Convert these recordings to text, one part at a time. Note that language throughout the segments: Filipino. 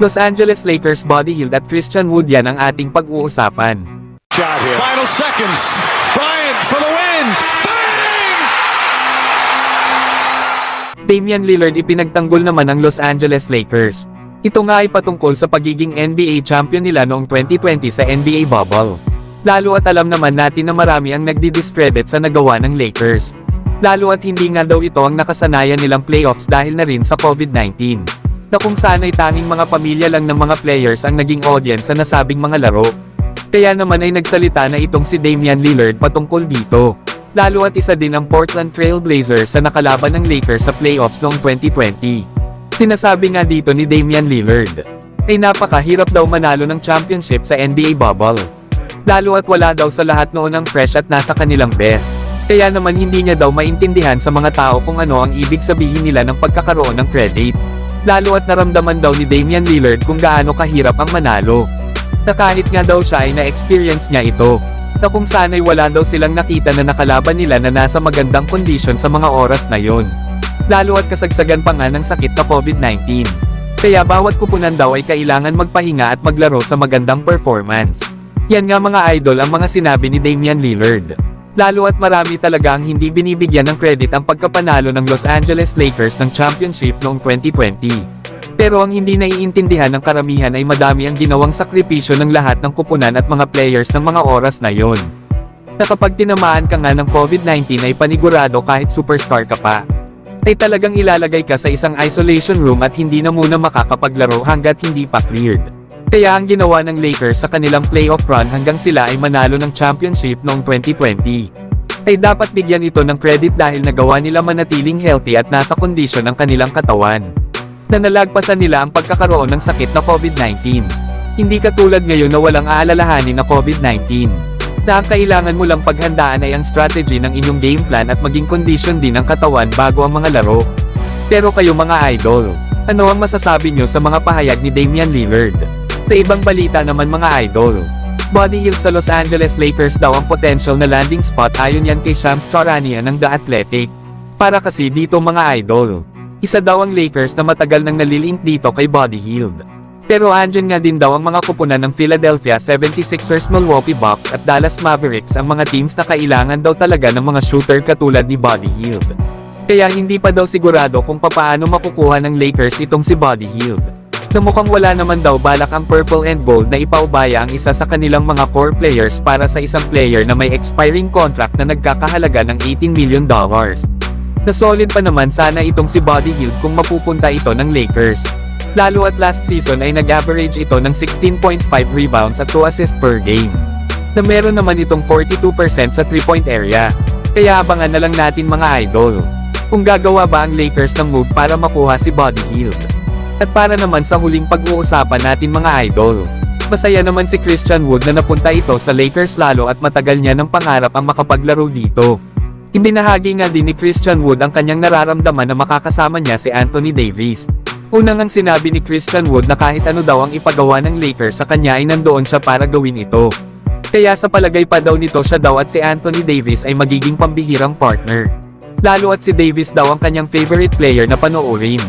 Los Angeles Lakers Buddy Hield at Christian Wood, yan ang ating pag-uusapan. Shot here. Final seconds. Bryant for the win. Bang! Damian Lillard ipinagtanggol naman ng Los Angeles Lakers. Ito nga ay patungkol sa pagiging NBA champion nila noong 2020 sa NBA bubble. Lalo at alam naman natin na marami ang nagdi-discredit sa nagawa ng Lakers. Lalo at hindi nga daw ito ang nakasanayan nilang playoffs dahil na rin sa COVID-19. Na kung saan ay tanging mga pamilya lang ng mga players ang naging audience sa nasabing mga laro. Kaya naman ay nagsalita na itong si Damian Lillard patungkol dito. Lalo at isa din ang Portland Trail Blazers sa nakalaban ng Lakers sa playoffs noong 2020. Sinasabi nga dito ni Damian Lillard, ay napakahirap daw manalo ng championship sa NBA bubble. Lalo at wala daw sa lahat noon ang fresh at nasa kanilang best. Kaya naman hindi niya daw maintindihan sa mga tao kung ano ang ibig sabihin nila ng pagkakaroon ng credit. Lalo at naramdaman daw ni Damian Lillard kung gaano kahirap ang manalo. Na kahit nga daw siya ay na-experience niya ito. Na kung sana'y wala daw silang nakita na nakalaban nila na nasa magandang kondisyon sa mga oras na yon. Lalo at kasagsagan pa nga ng sakit na COVID-19. Kaya bawat kupunan daw ay kailangan magpahinga at maglaro sa magandang performance. Yan nga mga idol ang mga sinabi ni Damian Lillard. Lalo at marami talaga ang hindi binibigyan ng credit ang pagkapanalo ng Los Angeles Lakers ng championship noong 2020. Pero ang hindi naiintindihan ng karamihan ay madami ang ginawang sakripisyo ng lahat ng kupunan at mga players ng mga oras na yon. Na kapag tinamaan ka nga ng COVID-19 ay panigurado kahit superstar ka pa. Ay talagang ilalagay ka sa isang isolation room at hindi na muna makakapaglaro hanggat hindi pa cleared. Kaya ang ginawa ng Lakers sa kanilang playoff run hanggang sila ay manalo ng championship noong 2020. Ay dapat bigyan ito ng credit dahil nagawa nila manatiling healthy at nasa kondisyon ang kanilang katawan. Na nalagpasan nila ang pagkakaroon ng sakit na COVID-19. Hindi katulad ngayon na walang aalalahanin na COVID-19. Na ang kailangan mo lang paghandaan ay ang strategy ng inyong game plan at maging condition din ang katawan bago ang mga laro. Pero kayo mga idol, ano ang masasabi nyo sa mga pahayag ni Damian Lillard? Sa ibang balita naman mga idol, Buddy Hield sa Los Angeles Lakers daw ang potential na landing spot ayon yan kay Shams Charania ng The Athletic. Para kasi dito mga idol, isa daw ang Lakers na matagal nang nalilink dito kay Buddy Hield. Pero andyan nga din daw ang mga kupunan ng Philadelphia 76ers, Milwaukee Bucks at Dallas Mavericks ang mga teams na kailangan daw talaga ng mga shooter katulad ni Buddy Hield. Kaya hindi pa daw sigurado kung papaano makukuha ng Lakers itong si Buddy Hield. Na mukhang wala naman daw balak ang purple and gold na ipaubaya ang isa sa kanilang mga core players para sa isang player na may expiring contract na nagkakahalaga ng $18 million. Na solid pa naman sana itong si Buddy Hield kung mapupunta ito ng Lakers. Lalo at last season ay nag-average ito ng 16.5 rebounds at 2 assists per game. Na meron naman itong 42% sa 3-point area. Kaya abangan na lang natin mga idol. Kung gagawa ba ang Lakers ng move para makuha si Buddy Hield. At para naman sa huling pag-uusapan natin mga idol, masaya naman si Christian Wood na napunta ito sa Lakers lalo at matagal niya ng pangarap ang makapaglaro dito. Ibinahagi nga din ni Christian Wood ang kanyang nararamdaman na makakasama niya si Anthony Davis. Unang ang sinabi ni Christian Wood na kahit ano daw ang ipagawa ng Lakers sa kanya ay nandoon siya para gawin ito. Kaya sa palagay pa daw nito siya daw at si Anthony Davis ay magiging pambihirang partner. Lalo at si Davis daw ang kanyang favorite player na panoorin.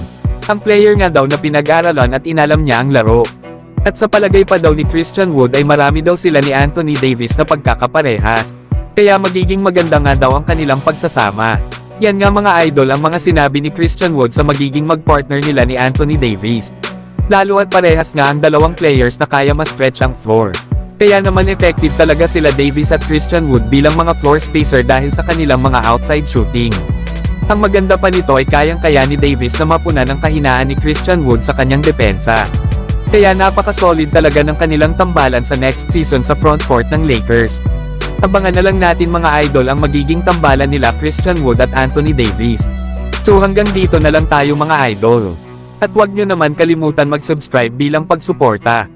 Ang player nga daw na pinag-aralan at inalam niya ang laro. At sa palagay pa daw ni Christian Wood ay marami daw sila ni Anthony Davis na pagkakaparehas. Kaya magiging maganda nga daw ang kanilang pagsasama. Yan nga mga idol ang mga sinabi ni Christian Wood sa magiging magpartner nila ni Anthony Davis. Lalo at parehas nga ang dalawang players na kaya ma-stretch ang floor. Kaya naman effective talaga sila Davis at Christian Wood bilang mga floor spacer dahil sa kanilang mga outside shooting. Ang maganda pa nito ay kayang-kaya ni Davis na mapunan ang kahinaan ni Christian Wood sa kanyang depensa. Kaya napaka-solid talaga ng kanilang tambalan sa next season sa frontcourt ng Lakers. Abangan na lang natin mga idol ang magiging tambalan nila Christian Wood at Anthony Davis. So hanggang dito na lang tayo mga idol. At huwag nyo naman kalimutan mag-subscribe bilang pagsuporta.